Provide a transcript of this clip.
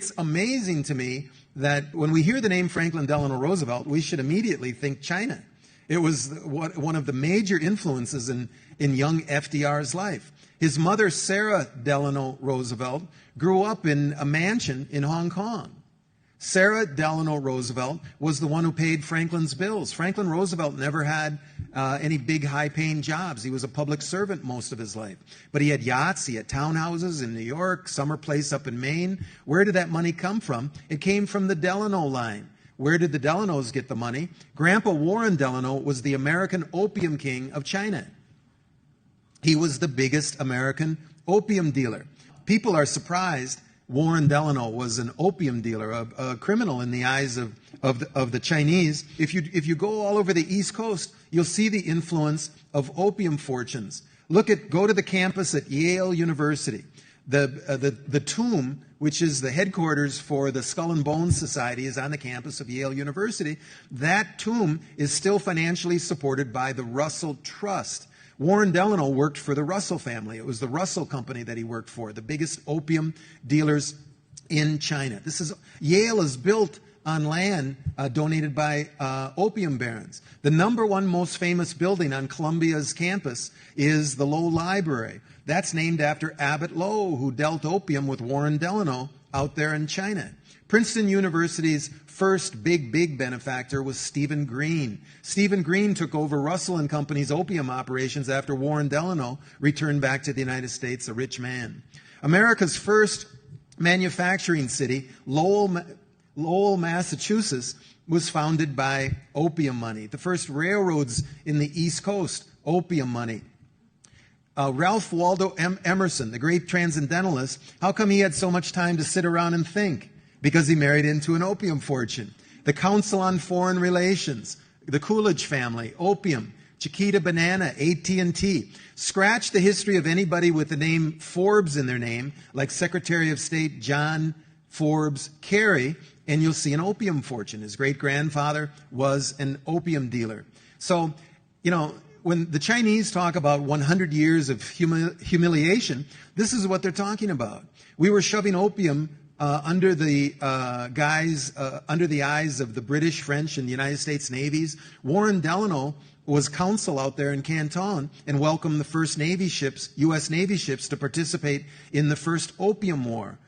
It's amazing to me that when we hear the name Franklin Delano Roosevelt, we should immediately think China. It was one of the major influences in young FDR's life. His mother, Sarah Delano Roosevelt, grew up in a mansion in Hong Kong. Sarah Delano Roosevelt was the one who paid Franklin's bills. Franklin Roosevelt never had any big high-paying jobs. He was a public servant most of his life. But he had yachts, he had townhouses in New York, summer place up in Maine. Where did that money come from? It came from the Delano line. Where did the Delanos get the money? Grandpa Warren Delano was the American opium king of China. He was the biggest American opium dealer. People are surprised Warren Delano was an opium dealer, a criminal in the eyes of the Chinese. If you go all over the East Coast, you'll see the influence of opium fortunes. Go to the campus at Yale University. The tomb, which is the headquarters for the Skull and Bones Society, is on the campus of Yale University. That tomb is still financially supported by the Russell Trust. Warren Delano worked for the Russell family. It was the Russell Company that he worked for, the biggest opium dealers in China. Yale is built on land donated by opium barons. The number one most famous building on Columbia's campus is the Low Library. That's named after Abbott Lowe, who dealt opium with Warren Delano out there in China. Princeton University's first big benefactor was Stephen Green. Stephen Green took over Russell and Company's opium operations after Warren Delano returned back to the United States a rich man. America's first manufacturing city, Lowell, Massachusetts, was founded by opium money. The first railroads in the East Coast, opium money. Ralph Waldo Emerson, the great transcendentalist, how come he had so much time to sit around and think? Because he married into an opium fortune. The Council on Foreign Relations, the Coolidge family, opium. Chiquita Banana, AT&T. Scratch the history of anybody with the name Forbes in their name, like Secretary of State John Forbes Carey, and you'll see an opium fortune. His great-grandfather was an opium dealer. So, when the Chinese talk about 100 years of humiliation, this is what they're talking about. We were shoving opium under the eyes of the British, French, and the United States navies. Warren Delano was consul out there in Canton and welcomed the first Navy ships, U.S. Navy ships, to participate in the first Opium War.